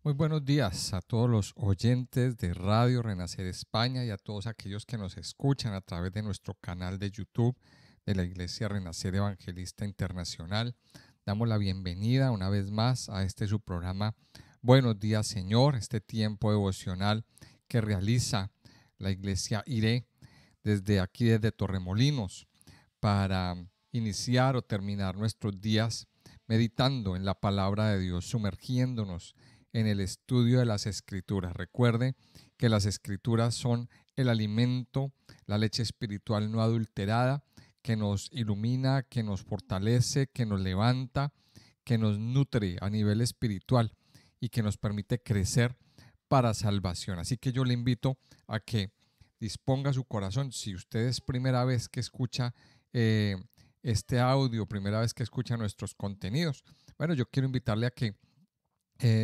Muy buenos días a todos los oyentes de Radio Renacer España y a todos aquellos que nos escuchan a través de nuestro canal de YouTube de la Iglesia Renacer Evangelista Internacional. Damos la bienvenida una vez más a este su programa Buenos días Señor, este tiempo devocional que realiza la Iglesia IRE desde Torremolinos para iniciar o terminar nuestros días meditando en la palabra de Dios, sumergiéndonos en el estudio de las Escrituras. Recuerde que las Escrituras son el alimento, la leche espiritual no adulterada, que nos ilumina, que nos fortalece, que nos levanta, que nos nutre a nivel espiritual y que nos permite crecer para salvación. Así que yo le invito a que disponga su corazón. Si usted es primera vez que escucha este audio, primera vez que escucha nuestros contenidos, bueno, yo quiero invitarle a que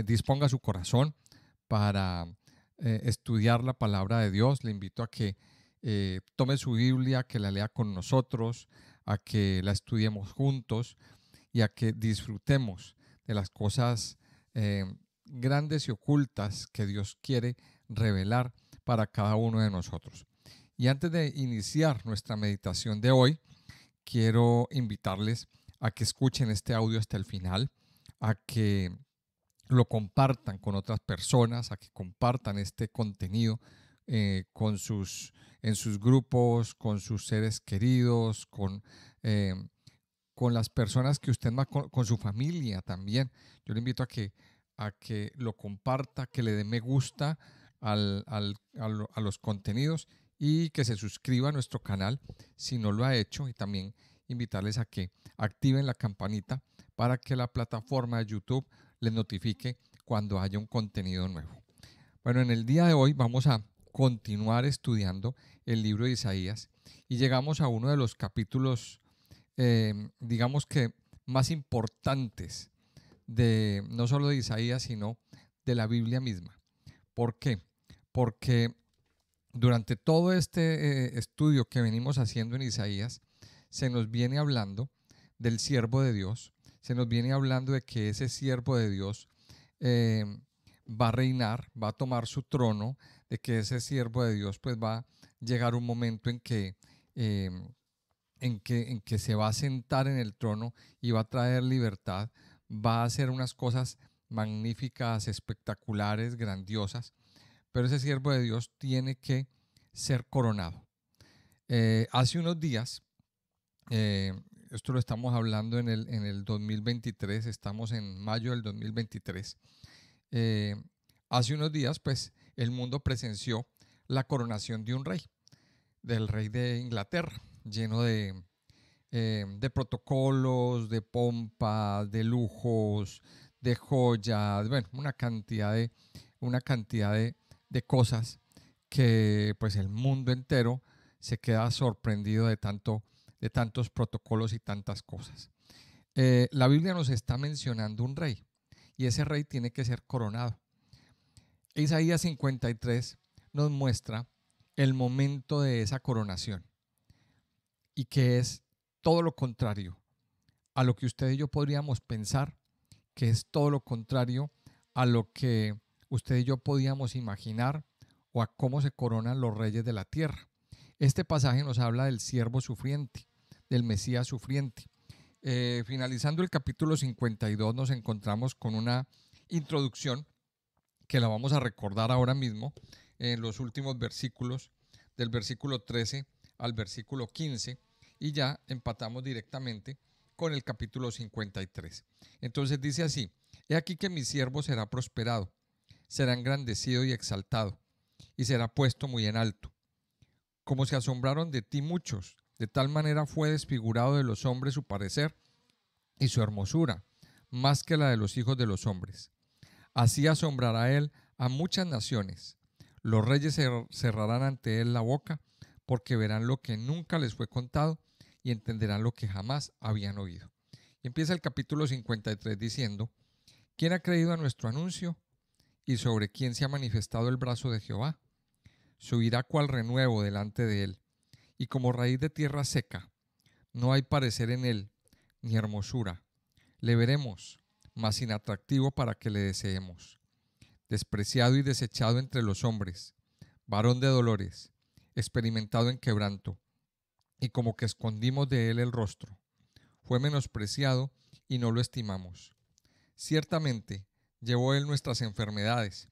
disponga su corazón para estudiar la palabra de Dios. Le invito a que tome su Biblia, que la lea con nosotros, a que la estudiemos juntos y a que disfrutemos de las cosas grandes y ocultas que Dios quiere revelar para cada uno de nosotros. Y antes de iniciar nuestra meditación de hoy, quiero invitarles a que escuchen este audio hasta el final, a que lo compartan con otras personas, a que compartan este contenido en sus grupos, con sus seres queridos, con las personas que usted más, con su familia también. Yo le invito a que lo comparta, que le dé me gusta a los contenidos y que se suscriba a nuestro canal si no lo ha hecho, y también invitarles a que activen la campanita para que la plataforma de YouTube les notifique cuando haya un contenido nuevo. Bueno, en el día de hoy vamos a continuar estudiando el libro de Isaías y llegamos a uno de los capítulos, digamos que más importantes de no solo de Isaías, sino de la Biblia misma. ¿Por qué? Porque durante todo este estudio que venimos haciendo en Isaías, se nos viene hablando del siervo de Dios, se nos viene hablando de que ese siervo de Dios eh, va a reinar, va a tomar su trono, de que ese siervo de Dios pues va a llegar un momento eh, en que se va a sentar en el trono y va a traer libertad, va a hacer unas cosas magníficas, espectaculares, grandiosas, pero ese siervo de Dios tiene que ser coronado. Hace unos días, eh, esto lo estamos hablando en el 2023, estamos en mayo del 2023, eh, hace unos días pues el mundo presenció la coronación de un rey, del rey de Inglaterra, lleno de protocolos, de pompas, de lujos, de joyas, bueno, una cantidad de cosas que pues el mundo entero se queda sorprendido de tantos protocolos y tantas cosas. La Biblia nos está mencionando un rey y ese rey tiene que ser coronado. Isaías 53 nos muestra el momento de esa coronación y que es todo lo contrario a lo que usted y yo podríamos pensar, que es todo lo contrario a lo que usted y yo podíamos imaginar o a cómo se coronan los reyes de la tierra. Este pasaje nos habla del siervo sufriente, del Mesías sufriente. Finalizando el capítulo 52 nos encontramos con una introducción que la vamos a recordar ahora mismo en los últimos versículos, del versículo 13 al versículo 15, y ya empatamos directamente con el capítulo 53. Entonces dice así: he aquí que mi siervo será prosperado, será engrandecido y exaltado, y será puesto muy en alto. Como se asombraron de ti muchos, de tal manera fue desfigurado de los hombres su parecer y su hermosura, más que la de los hijos de los hombres. Así asombrará él a muchas naciones. Los reyes cerrarán ante él la boca, porque verán lo que nunca les fue contado y entenderán lo que jamás habían oído. Y empieza el capítulo 53 diciendo: ¿quién ha creído a nuestro anuncio? ¿Y sobre quién se ha manifestado el brazo de Jehová? Subirá cual renuevo delante de él, y como raíz de tierra seca. No hay parecer en él, ni hermosura. Le veremos, mas sin atractivo para que le deseemos. despreciado y desechado entre los hombres, varón de dolores, experimentado en quebranto, y como que escondimos de él el rostro. Fue menospreciado y no lo estimamos. Ciertamente llevó él nuestras enfermedades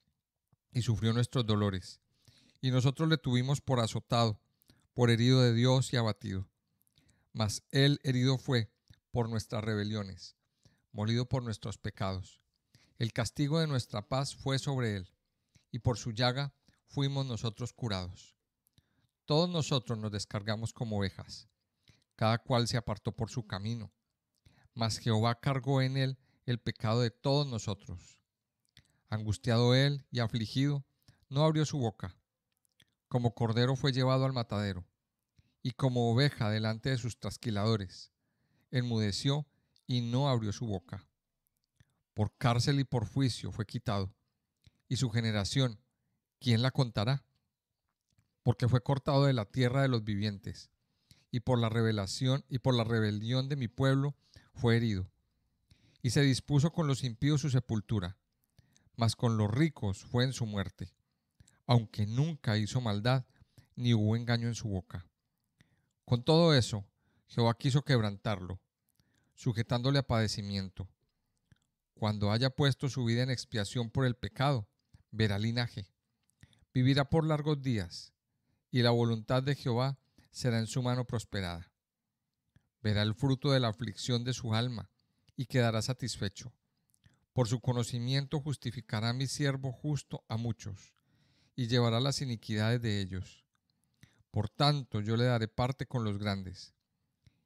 y sufrió nuestros dolores, y nosotros le tuvimos por azotado, por herido de Dios y abatido. Mas él herido fue por nuestras rebeliones, molido por nuestros pecados. El castigo de nuestra paz fue sobre él, y por su llaga fuimos nosotros curados. Todos nosotros nos descargamos como ovejas, cada cual se apartó por su camino, mas Jehová cargó en él el pecado de todos nosotros. Angustiado él y afligido, no abrió su boca. Como cordero fue llevado al matadero, y como oveja delante de sus trasquiladores, enmudeció y no abrió su boca. Por cárcel y por juicio fue quitado, y su generación, ¿quién la contará? Porque fue cortado de la tierra de los vivientes, y por la rebelión de mi pueblo fue herido. Y se dispuso con los impíos su sepultura, mas con los ricos fue en su muerte, aunque nunca hizo maldad, ni hubo engaño en su boca. Con todo eso, Jehová quiso quebrantarlo, sujetándole a padecimiento. Cuando haya puesto su vida en expiación por el pecado, verá linaje. Vivirá por largos días, y la voluntad de Jehová será en su mano prosperada. Verá el fruto de la aflicción de su alma, y quedará satisfecho. Por su conocimiento justificará mi siervo justo a muchos, y llevará las iniquidades de ellos. Por tanto, yo le daré parte con los grandes,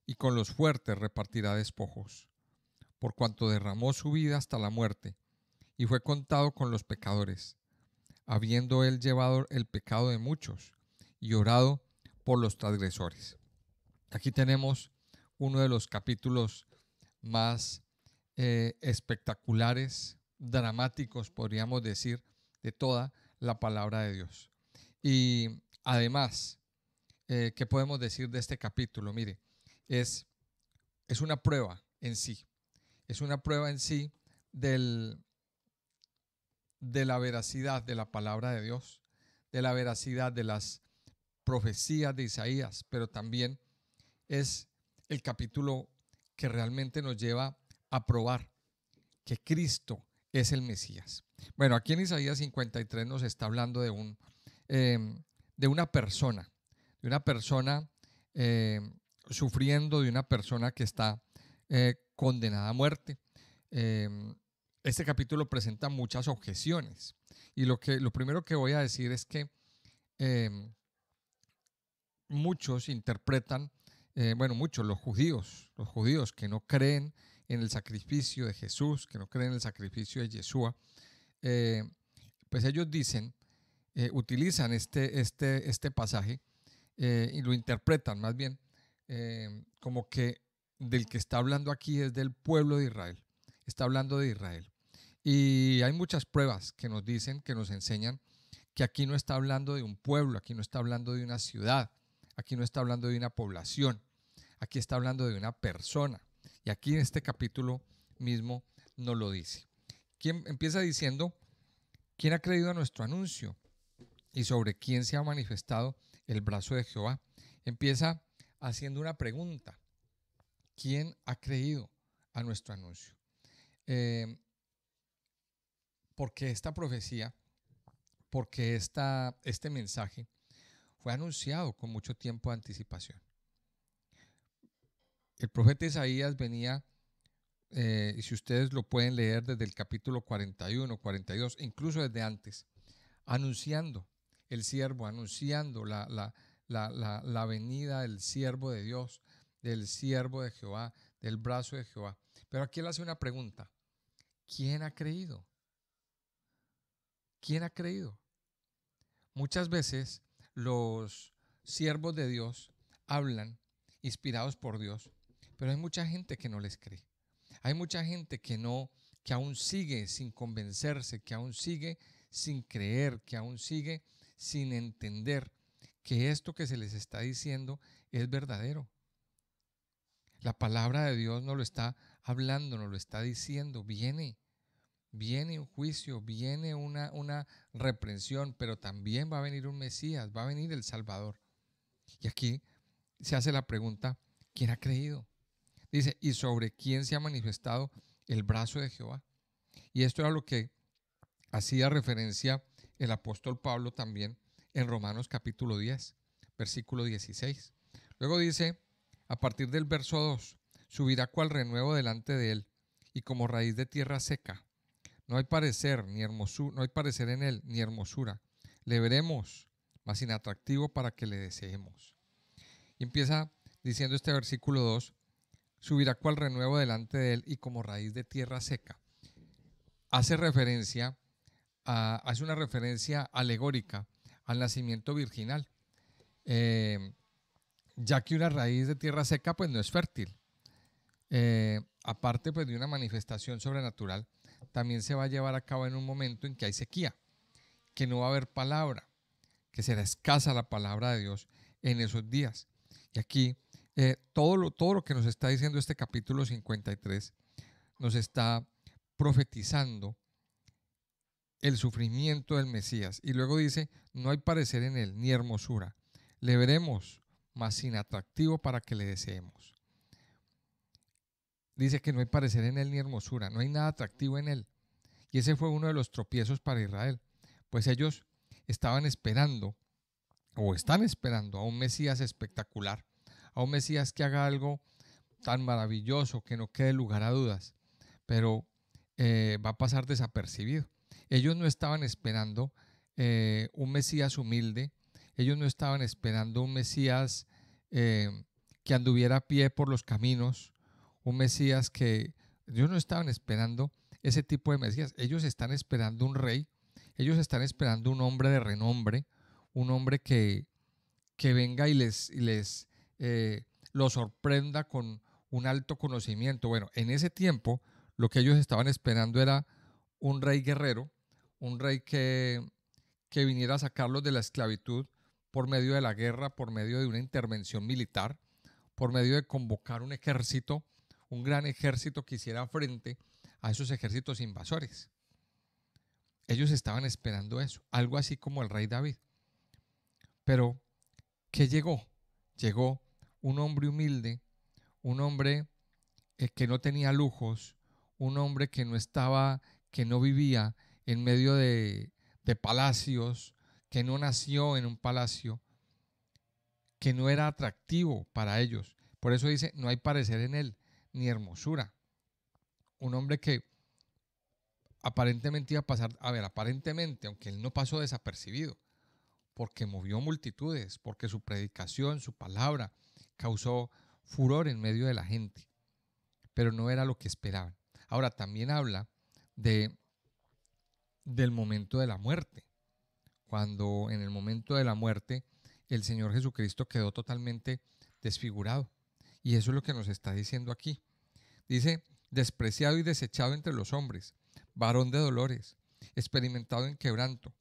y con los fuertes repartirá despojos, por cuanto derramó su vida hasta la muerte, y fue contado con los pecadores, habiendo él llevado el pecado de muchos, y orado por los transgresores. Aquí tenemos uno de los capítulos más espectaculares, dramáticos, podríamos decir, de toda la palabra de Dios. Y además, ¿qué podemos decir de este capítulo? Mire, es una prueba en sí, es una prueba en sí de la veracidad de la palabra de Dios, de la veracidad de las profecías de Isaías, pero también es el capítulo que realmente nos lleva a probar que Cristo es el Mesías. Bueno, aquí en Isaías 53 nos está hablando de una persona, eh, sufriendo, de una persona que está condenada a muerte. Este capítulo presenta muchas objeciones, y lo primero que voy a decir es que muchos interpretan, muchos, los judíos que no creen en el sacrificio de Jesús, que no creen en el sacrificio de Yeshua, pues ellos dicen, utilizan este pasaje y lo interpretan más bien como que del que está hablando aquí es del pueblo de Israel, está hablando de Israel. Y hay muchas pruebas que nos dicen, que nos enseñan que aquí no está hablando de un pueblo, aquí no está hablando de una ciudad, aquí no está hablando de una población, aquí está hablando de una persona. Y aquí en este capítulo mismo nos lo dice. ¿Quién empieza diciendo? ¿Quién ha creído a nuestro anuncio? ¿Y sobre quién se ha manifestado el brazo de Jehová? Empieza haciendo una pregunta. ¿Quién ha creído a nuestro anuncio? Porque esta profecía, porque este mensaje fue anunciado con mucho tiempo de anticipación. El profeta Isaías venía, y si ustedes lo pueden leer desde el capítulo 41, 42, incluso desde antes, anunciando el siervo, anunciando la venida del siervo de Dios, del siervo de Jehová, del brazo de Jehová. Pero aquí él hace una pregunta. ¿Quién ha creído? ¿Quién ha creído? Muchas veces los siervos de Dios hablan inspirados por Dios, pero hay mucha gente que no les cree. Hay mucha gente que aún sigue sin convencerse, que aún sigue sin creer, que aún sigue sin entender que esto que se les está diciendo es verdadero. La palabra de Dios nos lo está hablando, nos lo está diciendo, viene viene un juicio, viene una reprensión, pero también va a venir un Mesías, va a venir el Salvador. Y aquí se hace la pregunta, ¿quién ha creído? Dice, ¿y sobre quién se ha manifestado el brazo de Jehová? Y esto era lo que hacía referencia el apóstol Pablo también en Romanos capítulo 10, versículo 16. Luego dice, a partir del verso 2, subirá cual renuevo delante de él, y como raíz de tierra seca. No hay parecer ni hermosura, no hay parecer en él ni hermosura. Le veremos, mas inatractivo para que le deseemos. Y empieza diciendo este versículo 2, subirá cual renuevo delante de él y como raíz de tierra seca. Hace una referencia alegórica al nacimiento virginal, ya que una raíz de tierra seca pues no es fértil. Aparte pues de una manifestación sobrenatural, también se va a llevar a cabo en un momento en que hay sequía, que no va a haber palabra, que será escasa la palabra de Dios en esos días. Y aquí todo lo que nos está diciendo este capítulo 53 nos está profetizando el sufrimiento del Mesías. Y luego dice, no hay parecer en él, ni hermosura. Le veremos, mas sin atractivo para que le deseemos. Dice que no hay parecer en él ni hermosura, no hay nada atractivo en él. Y ese fue uno de los tropiezos para Israel, pues ellos estaban esperando, o están esperando, a un Mesías espectacular, a un Mesías que haga algo tan maravilloso que no quede lugar a dudas, pero va a pasar desapercibido. Ellos no estaban esperando un Mesías humilde, ellos no estaban esperando un Mesías que anduviera a pie por los caminos, un Mesías que ellos no estaban esperando ese tipo de Mesías, ellos están esperando un rey, ellos están esperando un hombre de renombre, un hombre que venga y les lo sorprenda con un alto conocimiento. Bueno, en ese tiempo lo que ellos estaban esperando era un rey guerrero, un rey que viniera a sacarlos de la esclavitud por medio de la guerra, por medio de una intervención militar, por medio de convocar un ejército, un gran ejército que hiciera frente a esos ejércitos invasores. Ellos estaban esperando eso, algo así como el rey David. Pero, ¿qué llegó? Llegó un hombre humilde, un hombre que no tenía lujos, un hombre que no estaba, que no vivía en medio de palacios, que no nació en un palacio, que no era atractivo para ellos. Por eso dice, no hay parecer en él, ni hermosura. Un hombre que aparentemente iba a pasar, aparentemente, aunque él no pasó desapercibido, porque movió multitudes, porque su predicación, su palabra, causó furor en medio de la gente, pero no era lo que esperaban. Ahora también habla del momento de la muerte, cuando en el momento de la muerte el Señor Jesucristo quedó totalmente desfigurado. Y eso es lo que nos está diciendo aquí. Dice, despreciado y desechado entre los hombres, varón de dolores, experimentado en quebranto,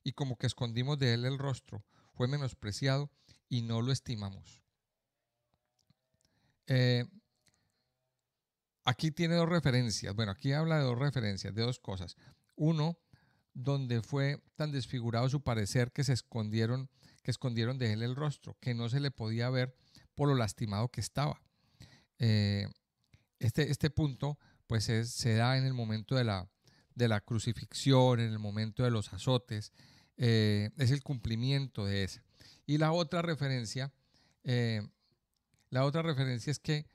y como que escondimos de él el rostro, fue menospreciado y no lo estimamos. Aquí tiene dos referencias. Bueno, aquí habla de dos referencias, de dos cosas. Uno, donde fue tan desfigurado su parecer que escondieron de él el rostro, que no se le podía ver por lo lastimado que estaba. Este punto pues se da en el momento de la crucifixión, en el momento de los azotes, es el cumplimiento de esa. Y la otra referencia es que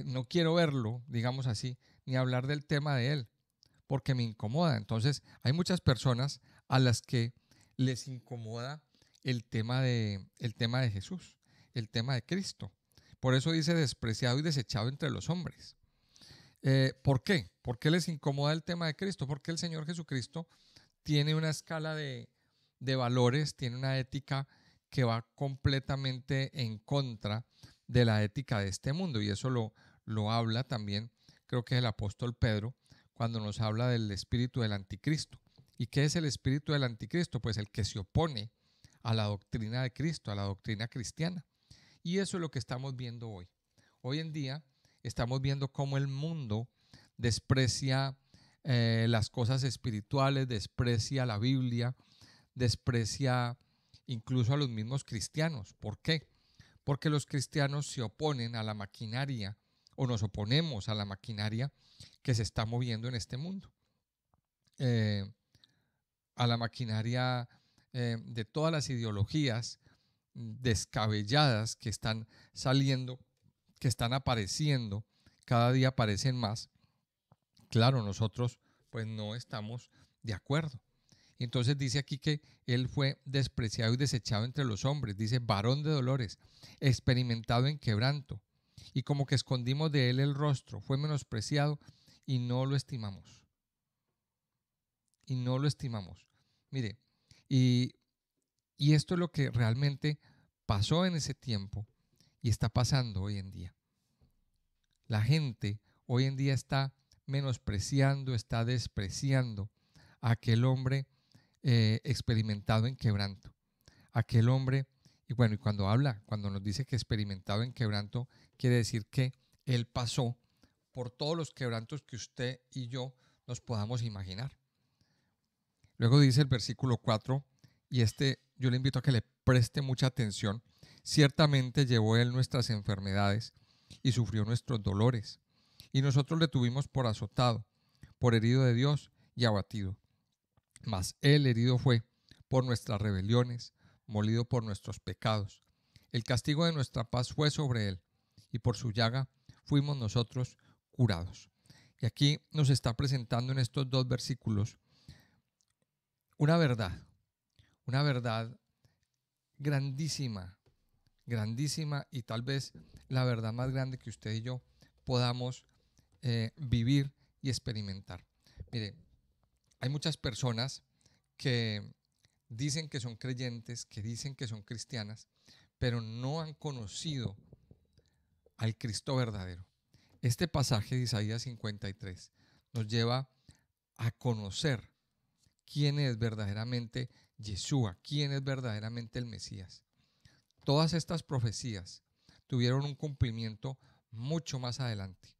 no quiero verlo, digamos así, ni hablar del tema de él, porque me incomoda. Entonces, hay muchas personas a las que les incomoda el tema de Jesús, el tema de Cristo. Por eso dice despreciado y desechado entre los hombres. ¿Por qué? ¿Por qué les incomoda el tema de Cristo? Porque el Señor Jesucristo tiene una escala de valores, tiene una ética que va completamente en contra de la ética de este mundo, y eso lo habla también, creo que es el apóstol Pedro, cuando nos habla del espíritu del anticristo. ¿Y qué es el espíritu del anticristo? Pues el que se opone a la doctrina de Cristo, a la doctrina cristiana. Y eso es lo que estamos viendo hoy. Hoy en día estamos viendo cómo el mundo desprecia las cosas espirituales, desprecia la Biblia, desprecia incluso a los mismos cristianos. ¿Por qué? Porque los cristianos se oponen a la maquinaria o nos oponemos a la maquinaria que se está moviendo en este mundo. A la maquinaria de todas las ideologías descabelladas que están saliendo, que están apareciendo, cada día aparecen más. Claro, nosotros pues no estamos de acuerdo. Entonces dice aquí que él fue despreciado y desechado entre los hombres. Dice, varón de dolores, experimentado en quebranto. Y como que escondimos de él el rostro, fue menospreciado y no lo estimamos. Y no lo estimamos. Mire, y esto es lo que realmente pasó en ese tiempo y está pasando hoy en día. La gente hoy en día está menospreciando, está despreciando a aquel hombre experimentado en quebranto. Aquel hombre, y bueno, y cuando nos dice que experimentado en quebranto, quiere decir que él pasó por todos los quebrantos que usted y yo nos podamos imaginar. Luego dice el versículo 4, y yo le invito a que le preste mucha atención. Ciertamente llevó él nuestras enfermedades y sufrió nuestros dolores, y nosotros le tuvimos por azotado, por herido de Dios y abatido. Mas él herido fue por nuestras rebeliones, molido por nuestros pecados. El castigo de nuestra paz fue sobre él, y por su llaga fuimos nosotros curados. Y aquí nos está presentando en estos dos versículos una verdad grandísima, grandísima, y tal vez la verdad más grande que usted y yo podamos vivir y experimentar. Mire, hay muchas personas que dicen que son creyentes, que dicen que son cristianas, pero no han conocido al Cristo verdadero. Este pasaje de Isaías 53 nos lleva a conocer quién es verdaderamente Yeshua, quién es verdaderamente el Mesías. Todas estas profecías tuvieron un cumplimiento mucho más adelante.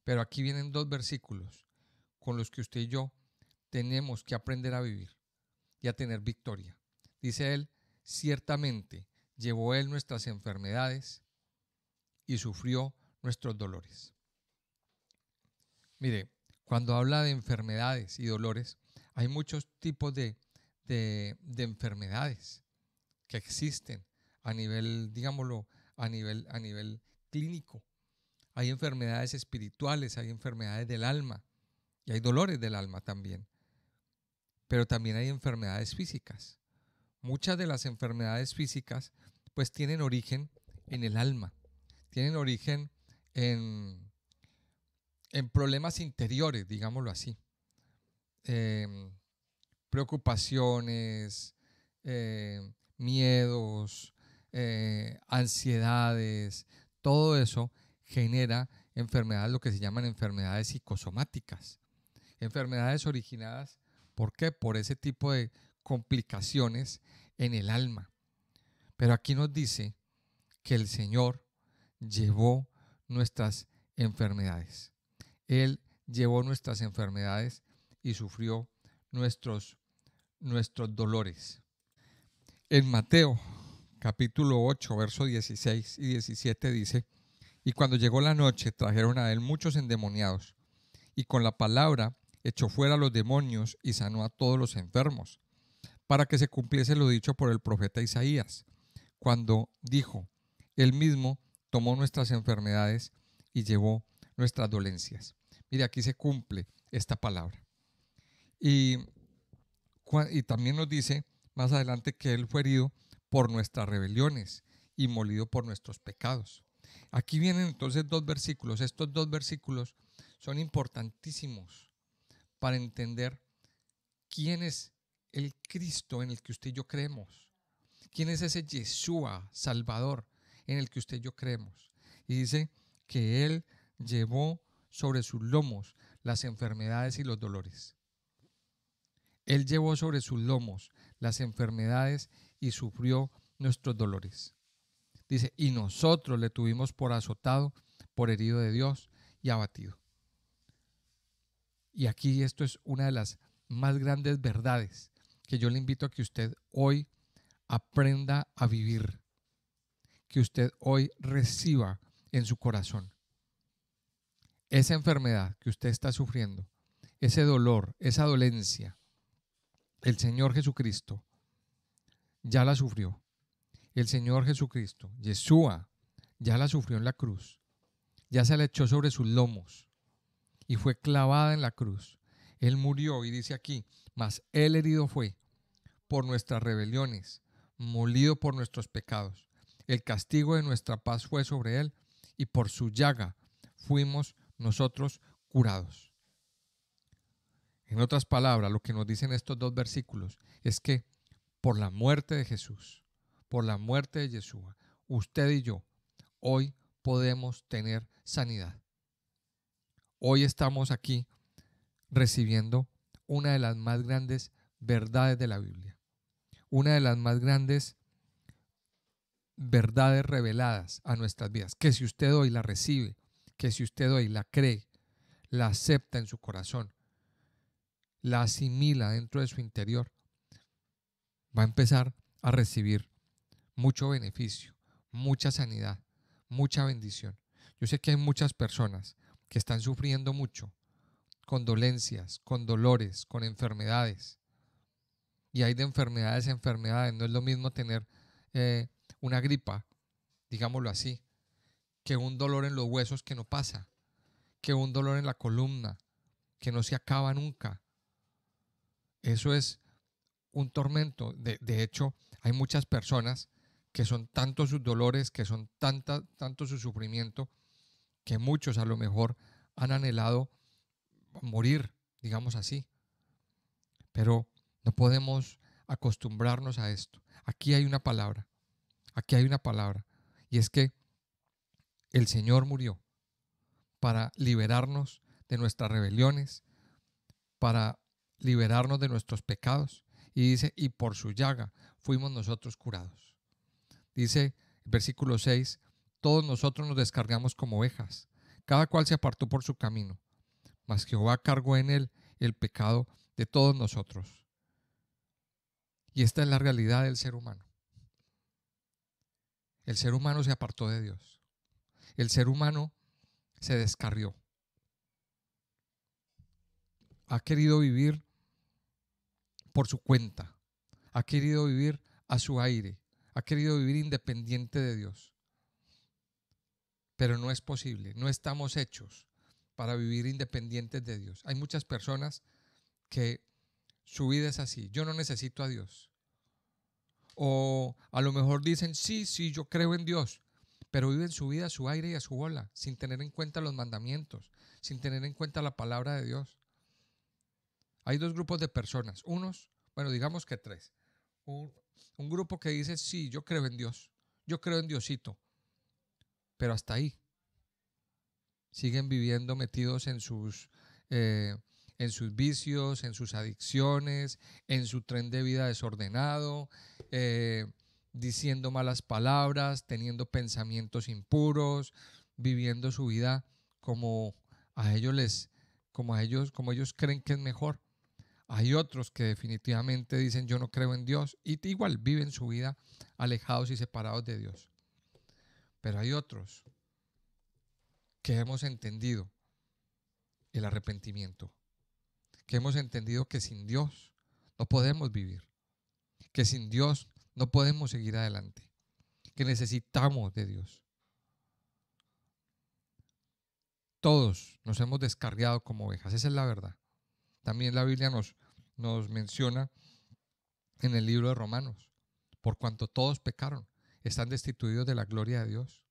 Pero aquí vienen dos versículos con los que usted y yo tenemos que aprender a vivir y a tener victoria. Dice él, ciertamente llevó él nuestras enfermedades y sufrió nuestros dolores. Mire, cuando habla de enfermedades y dolores, hay muchos tipos de enfermedades que existen a nivel, digámoslo, a nivel clínico. Hay enfermedades espirituales, hay enfermedades del alma y hay dolores del alma también. Pero también hay enfermedades físicas. Muchas de las enfermedades físicas pues tienen origen en el alma, tienen origen en problemas interiores, digámoslo así. Preocupaciones, miedos, ansiedades, todo eso genera enfermedades, lo que se llaman enfermedades psicosomáticas. Enfermedades originadas, ¿por qué? Por ese tipo de complicaciones en el alma. Pero aquí nos dice que el Señor llevó nuestras enfermedades. Él llevó nuestras enfermedades y sufrió nuestros dolores. En Mateo capítulo 8, versos 16 y 17 dice, y cuando llegó la noche trajeron a él muchos endemoniados, y con la palabra echó fuera a los demonios y sanó a todos los enfermos, para que se cumpliese lo dicho por el profeta Isaías, cuando dijo, él mismo tomó nuestras enfermedades y llevó nuestras dolencias. Mire, aquí se cumple esta palabra. Y también nos dice más adelante que él fue herido por nuestras rebeliones y molido por nuestros pecados. Aquí vienen entonces dos versículos. Estos dos versículos son importantísimos para entender quién es el Cristo en el que usted y yo creemos. ¿Quién es ese Yeshua, Salvador, en el que usted y yo creemos? Y dice que Él llevó sobre sus lomos las enfermedades y los dolores. Él llevó sobre sus lomos las enfermedades y sufrió nuestros dolores. Dice, y nosotros le tuvimos por azotado, por herido de Dios y abatido. Y aquí esto es una de las más grandes verdades que yo le invito a que usted hoy aprenda a vivir, que usted hoy reciba en su corazón. Esa enfermedad que usted está sufriendo, ese dolor, esa dolencia, el Señor Jesucristo ya la sufrió. El Señor Jesucristo, Yeshua, ya la sufrió en la cruz. Ya se la echó sobre sus lomos y fue clavada en la cruz. Él murió y dice aquí, mas Él herido fue por nuestras rebeliones, molido por nuestros pecados. El castigo de nuestra paz fue sobre Él y por su llaga fuimos nosotros curados. En otras palabras, lo que nos dicen estos dos versículos es que por la muerte de Jesús, por la muerte de Yeshua, usted y yo hoy podemos tener sanidad. Hoy estamos aquí recibiendo una de las más grandes verdades de la Biblia, una de las más grandes verdades reveladas a nuestras vidas, que si usted hoy la recibe, que si usted hoy la cree, la acepta en su corazón, la asimila dentro de su interior, va a empezar a recibir mucho beneficio, mucha sanidad, mucha bendición. Yo sé que hay muchas personas que están sufriendo mucho, con dolencias, con dolores, con enfermedades. Y hay de enfermedades a enfermedades. No es lo mismo tener una gripa, digámoslo así, que un dolor en los huesos que no pasa, que un dolor en la columna que no se acaba nunca. Eso es un tormento. De hecho, hay muchas personas que son tantos sus dolores, que son tanto su sufrimiento, que muchos a lo mejor han anhelado morir, digamos así. Pero no podemos acostumbrarnos a esto. Aquí hay una palabra, y es que el Señor murió para liberarnos de nuestras rebeliones, para liberarnos de nuestros pecados. Y dice, y por su llaga fuimos nosotros curados. Dice el versículo 6, todos nosotros nos descargamos como ovejas, cada cual se apartó por su camino, mas Jehová cargó en él el pecado de todos nosotros. Y esta es la realidad del ser humano. El ser humano se apartó de Dios. El ser humano se descarrió. Ha querido vivir por su cuenta. Ha querido vivir a su aire. Ha querido vivir independiente de Dios. Pero no es posible. No estamos hechos para vivir independientes de Dios. Hay muchas personas que su vida es así. Yo no necesito a Dios. O a lo mejor dicen, sí, yo creo en Dios, pero viven su vida a su aire y a su bola, sin tener en cuenta los mandamientos, sin tener en cuenta la palabra de Dios. Hay dos grupos de personas. Unos, bueno, digamos que tres. Un grupo que dice, sí, yo creo en Dios, yo creo en Diosito, pero hasta ahí. Siguen viviendo metidos en sus vicios, en sus adicciones, en su tren de vida desordenado, diciendo malas palabras, teniendo pensamientos impuros, viviendo su vida como ellos creen que es mejor. Hay otros que definitivamente dicen yo no creo en Dios y igual viven su vida alejados y separados de Dios. Pero hay otros que hemos entendido el arrepentimiento, que hemos entendido que sin Dios no podemos vivir, que sin Dios no podemos seguir adelante, que necesitamos de Dios. Todos nos hemos descarriado como ovejas, esa es la verdad. También la Biblia nos menciona en el libro de Romanos, por cuanto todos pecaron, están destituidos de la gloria de Dios.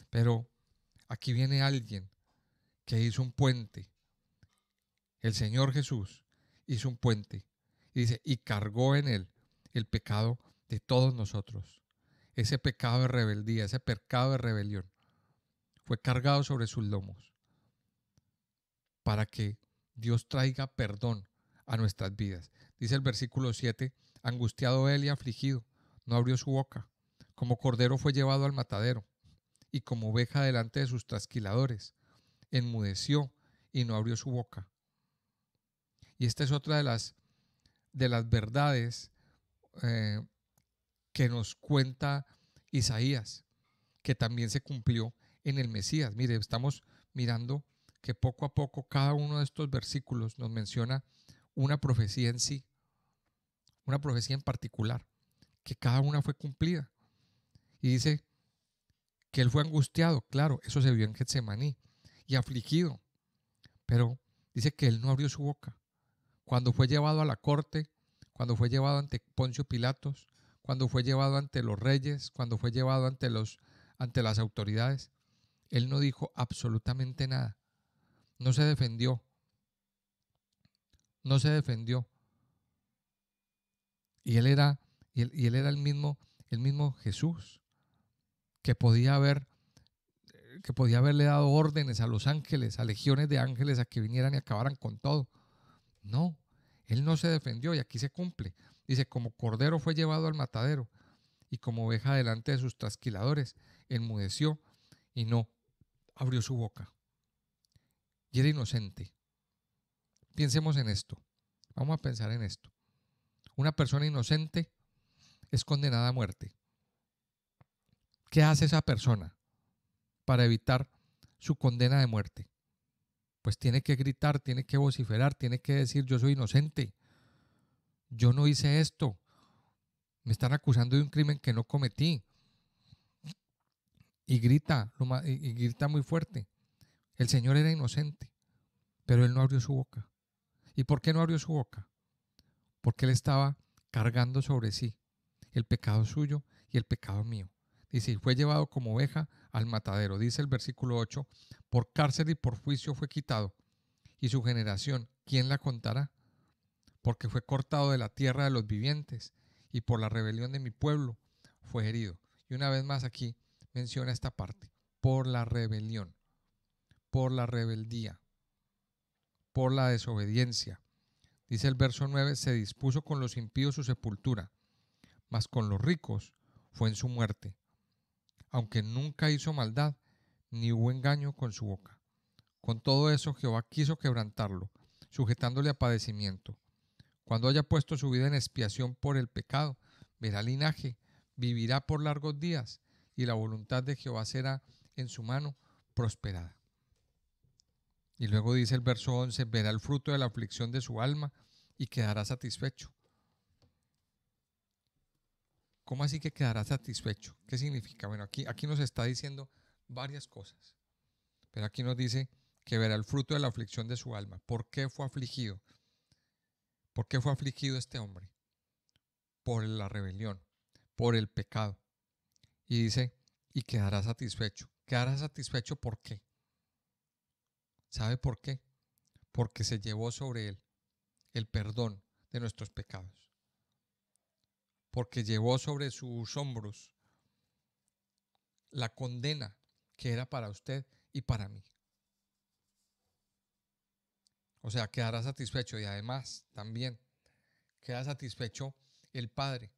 Pero aquí viene alguien que hizo un puente. El Señor Jesús hizo un puente y dice, y cargó en él el pecado de todos nosotros. Ese pecado de rebeldía, ese pecado de rebelión fue cargado sobre sus lomos para que Dios traiga perdón a nuestras vidas. Dice el versículo 7, angustiado él y afligido, no abrió su boca. Como cordero fue llevado al matadero y como oveja delante de sus trasquiladores, enmudeció y no abrió su boca. Y esta es otra de las verdades eh, que nos cuenta Isaías, que también se cumplió en el Mesías. Mire, estamos mirando que poco a poco cada uno de estos versículos nos menciona una profecía en sí, una profecía en particular, que cada una fue cumplida. Y dice que él fue angustiado, claro, eso se vio en Getsemaní, y afligido, pero dice que él no abrió su boca. Cuando fue llevado a la corte, cuando fue llevado ante Poncio Pilatos, cuando fue llevado ante los reyes, cuando fue llevado ante las autoridades, él no dijo absolutamente nada. No se defendió. No se defendió. Y él era el mismo Jesús que podía haberle dado órdenes a los ángeles, a legiones de ángeles a que vinieran y acabaran con todo. No, él no se defendió y aquí se cumple. Dice, como cordero fue llevado al matadero y como oveja delante de sus trasquiladores, enmudeció y no abrió su boca. Y era inocente. Pensemos en esto. Vamos a pensar en esto. Una persona inocente es condenada a muerte. ¿Qué hace esa persona para evitar su condena de muerte? Pues tiene que gritar, tiene que vociferar, tiene que decir yo soy inocente, yo no hice esto, me están acusando de un crimen que no cometí. Y grita, y grita muy fuerte. El Señor era inocente, pero él no abrió su boca. ¿Y por qué no abrió su boca? Porque él estaba cargando sobre sí el pecado suyo y el pecado mío. Dice, y fue llevado como oveja al matadero. Dice el versículo 8, por cárcel y por juicio fue quitado. Y su generación, ¿quién la contará? Porque fue cortado de la tierra de los vivientes y por la rebelión de mi pueblo fue herido. Y una vez más aquí menciona esta parte, por la rebelión, por la rebeldía, por la desobediencia. Dice el verso 9, se dispuso con los impíos su sepultura, mas con los ricos fue en su muerte, aunque nunca hizo maldad, ni hubo engaño con su boca. Con todo eso Jehová quiso quebrantarlo, sujetándole a padecimiento. Cuando haya puesto su vida en expiación por el pecado, verá linaje, vivirá por largos días, y la voluntad de Jehová será en su mano prosperada. Y luego dice el verso 11, verá el fruto de la aflicción de su alma y quedará satisfecho. ¿Cómo así que quedará satisfecho? ¿Qué significa? Bueno, aquí nos está diciendo varias cosas, pero aquí nos dice que verá el fruto de la aflicción de su alma. ¿Por qué fue afligido? ¿Por qué fue afligido este hombre? Por la rebelión, por el pecado. Y dice, y quedará satisfecho. ¿Quedará satisfecho por qué? ¿Sabe por qué? Porque se llevó sobre él el perdón de nuestros pecados. Porque llevó sobre sus hombros la condena que era para usted y para mí. O sea, quedará satisfecho y además también queda satisfecho el Padre,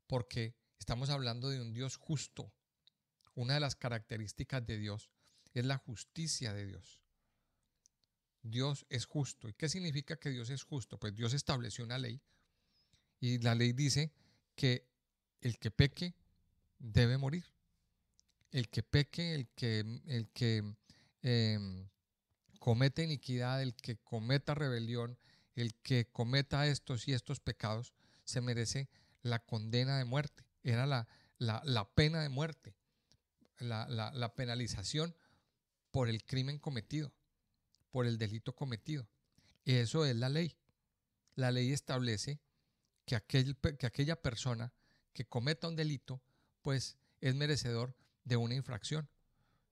porque estamos hablando de un Dios justo. Una de las características de Dios es la justicia de Dios. Dios es justo. ¿Y qué significa que Dios es justo? Pues Dios estableció una ley y la ley dice que el que peque debe morir. El que peque, el que cometa iniquidad, el que cometa rebelión, el que cometa estos y estos pecados, se merece la condena de muerte. Era la pena de muerte, la penalización por el crimen cometido, por el delito cometido. Eso es la ley. La ley establece que aquella persona que cometa un delito, pues es merecedor de una infracción.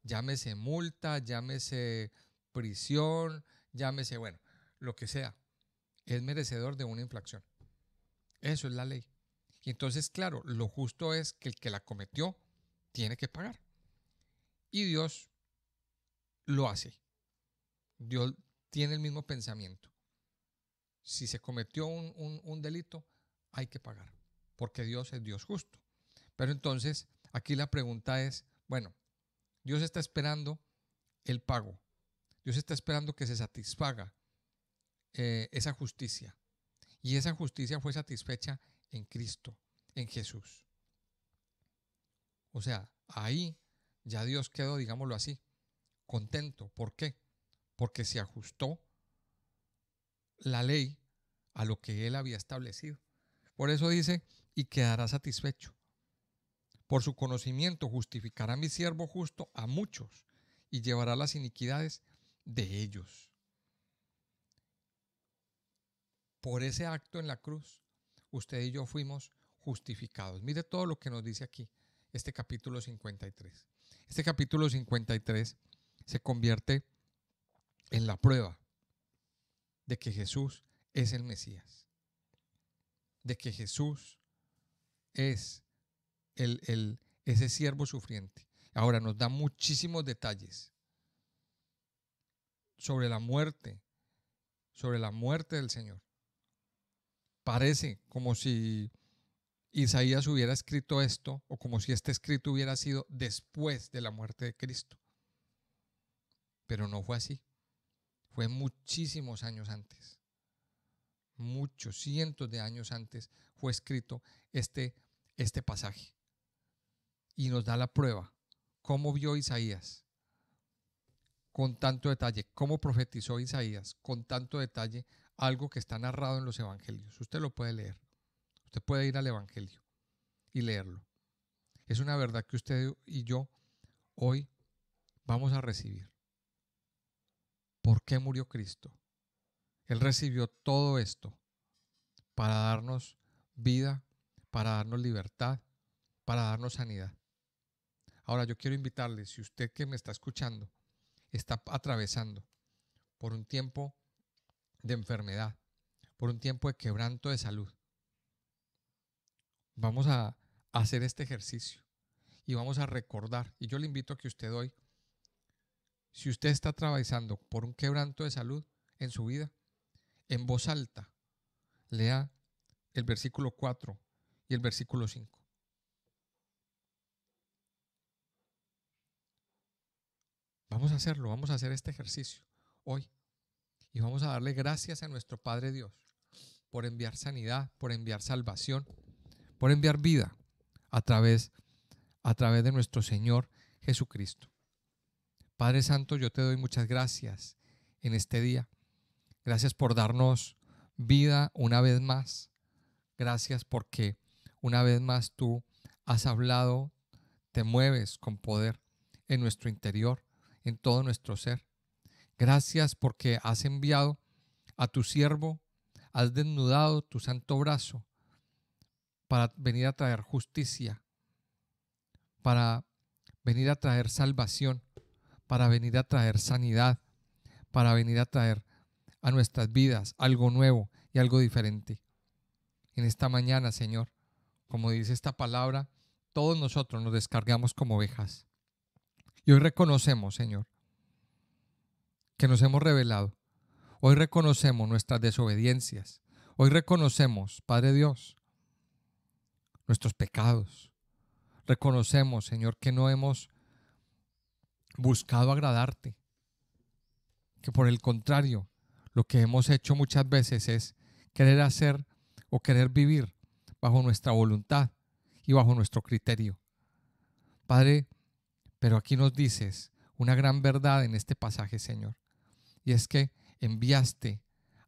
Llámese multa, llámese prisión, llámese, bueno, lo que sea. Es merecedor de una infracción. Eso es la ley. Y entonces, claro, lo justo es que el que la cometió tiene que pagar. Y Dios lo hace. Dios tiene el mismo pensamiento. Si se cometió un delito, hay que pagar, porque Dios es Dios justo. Pero entonces, aquí la pregunta es, bueno, Dios está esperando el pago. Dios está esperando que se satisfaga esa justicia. Y esa justicia fue satisfecha en Cristo, en Jesús. O sea, ahí ya Dios quedó, digámoslo así, contento. ¿Por qué? Porque se ajustó la ley a lo que Él había establecido. Por eso dice, y quedará satisfecho. Por su conocimiento justificará mi siervo justo a muchos y llevará las iniquidades de ellos. Por ese acto en la cruz, usted y yo fuimos justificados. Mire todo lo que nos dice aquí este capítulo 53. Este capítulo 53 se convierte en la prueba de que Jesús es el Mesías, de que Jesús es ese siervo sufriente. Ahora nos da muchísimos detalles sobre la muerte del Señor. Parece como si Isaías hubiera escrito esto o como si este escrito hubiera sido después de la muerte de Cristo. Pero no fue así. Fue muchísimos años antes. Muchos, cientos de años antes fue escrito este pasaje. Y nos da la prueba. ¿Cómo vio Isaías? Con tanto detalle. ¿Cómo profetizó Isaías? Con tanto detalle algo que está narrado en los evangelios. Usted lo puede leer. Usted puede ir al evangelio y leerlo. Es una verdad que usted y yo hoy vamos a recibir. ¿Por qué murió Cristo? Él recibió todo esto para darnos vida, para darnos libertad, para darnos sanidad. Ahora yo quiero invitarle, si usted que me está escuchando está atravesando por un tiempo de enfermedad, por un tiempo de quebranto de salud, vamos a hacer este ejercicio y vamos a recordar. Y yo le invito a que usted hoy, si usted está atravesando por un quebranto de salud en su vida, en voz alta, lea el versículo 4 y el versículo 5. Vamos a hacerlo, vamos a hacer este ejercicio hoy. Y vamos a darle gracias a nuestro Padre Dios por enviar sanidad, por enviar salvación, por enviar vida a través de nuestro Señor Jesucristo. Padre Santo, yo te doy muchas gracias en este día. Gracias por darnos vida una vez más. Gracias porque una vez más tú has hablado, te mueves con poder en nuestro interior, en todo nuestro ser. Gracias porque has enviado a tu siervo, has desnudado tu santo brazo para venir a traer justicia, para venir a traer salvación, para venir a traer sanidad, para venir a traer a nuestras vidas algo nuevo y algo diferente. En esta mañana, Señor, como dice esta palabra, todos nosotros nos descargamos como ovejas. Y hoy reconocemos, Señor, que nos hemos rebelado. Hoy reconocemos nuestras desobediencias. Hoy reconocemos, Padre Dios, nuestros pecados. Reconocemos, Señor, que no hemos buscado agradarte. Que por el contrario, lo que hemos hecho muchas veces es querer hacer o querer vivir bajo nuestra voluntad y bajo nuestro criterio. Padre, pero aquí nos dices una gran verdad en este pasaje, Señor. Y es que enviaste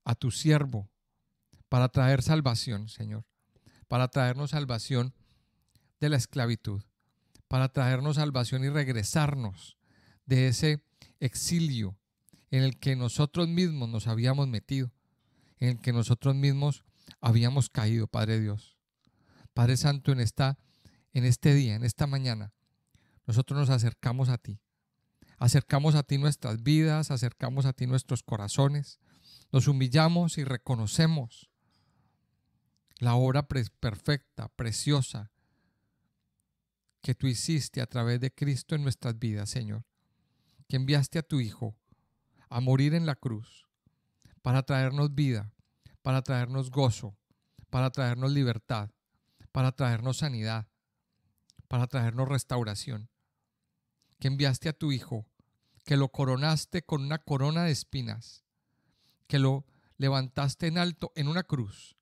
a tu siervo para traer salvación, Señor, para traernos salvación de la esclavitud, para traernos salvación y regresarnos de ese exilio en el que nosotros mismos nos habíamos metido, en el que nosotros mismos habíamos caído, Padre Dios. Padre Santo, en este día, en esta mañana, nosotros nos acercamos a ti. Acercamos a ti nuestras vidas, acercamos a ti nuestros corazones, nos humillamos y reconocemos la obra perfecta, preciosa, que tú hiciste a través de Cristo en nuestras vidas, Señor, que enviaste a tu Hijo a morir en la cruz para traernos vida, para traernos gozo, para traernos libertad, para traernos sanidad, para traernos restauración, que enviaste a tu Hijo, que lo coronaste con una corona de espinas, que lo levantaste en alto en una cruz,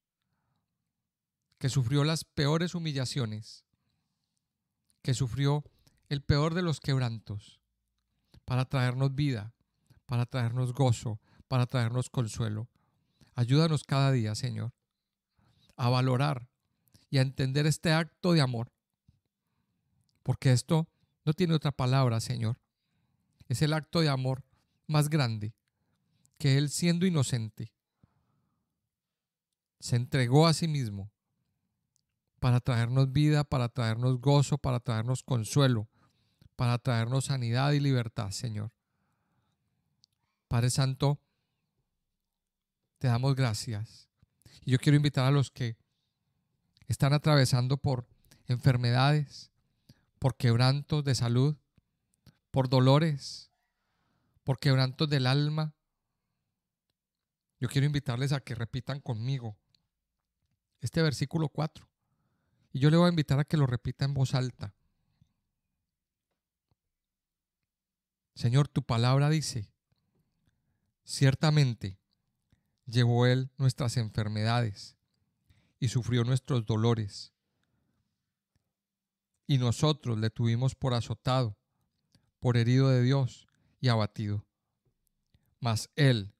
que sufrió las peores humillaciones, que sufrió el peor de los quebrantos, para traernos vida, para traernos gozo, para traernos consuelo. Ayúdanos cada día, Señor, a valorar y a entender este acto de amor, porque esto no tiene otra palabra, Señor. Es el acto de amor más grande, que Él, siendo inocente, se entregó a sí mismo para traernos vida, para traernos gozo, para traernos consuelo, para traernos sanidad y libertad, Señor. Padre Santo, te damos gracias. Y yo quiero invitar a los que están atravesando por enfermedades, por quebrantos de salud, por dolores, por quebrantos del alma. Yo quiero invitarles a que repitan conmigo este versículo 4. Y yo le voy a invitar a que lo repita en voz alta. Señor, tu palabra dice: ciertamente llevó Él nuestras enfermedades y sufrió nuestros dolores, y nosotros le tuvimos por azotado, por herido de Dios y abatido. Mas Él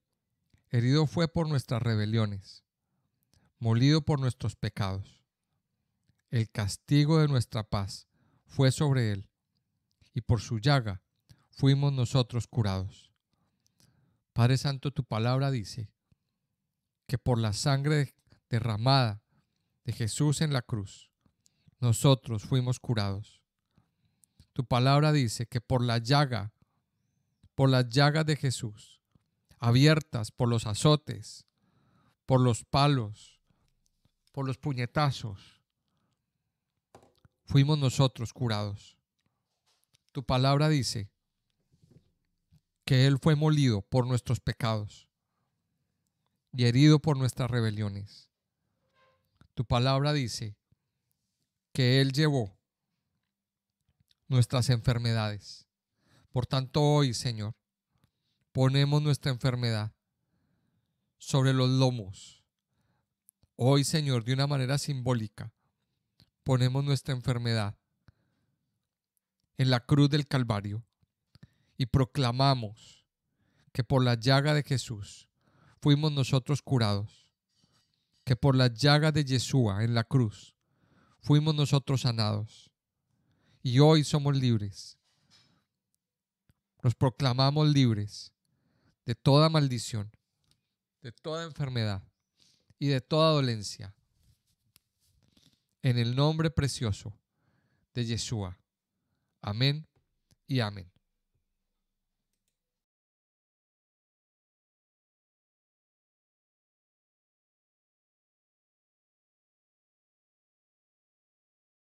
herido fue por nuestras rebeliones, molido por nuestros pecados. El castigo de nuestra paz fue sobre Él, y por su llaga fuimos nosotros curados. Padre Santo, tu palabra dice que por la sangre derramada de Jesús en la cruz, nosotros fuimos curados. Tu palabra dice que por las llagas de Jesús, abiertas por los azotes, por los palos, por los puñetazos, fuimos nosotros curados. Tu palabra dice que Él fue molido por nuestros pecados y herido por nuestras rebeliones. Tu palabra dice que Él llevó nuestras enfermedades. Por tanto, hoy, Señor, ponemos nuestra enfermedad sobre los lomos. Hoy, Señor, de una manera simbólica, ponemos nuestra enfermedad en la cruz del Calvario y proclamamos que por la llaga de Jesús fuimos nosotros curados, que por la llaga de Yeshua en la cruz fuimos nosotros sanados, y hoy somos libres. Nos proclamamos libres de toda maldición, de toda enfermedad y de toda dolencia, en el nombre precioso de Yeshua. Amén y amén.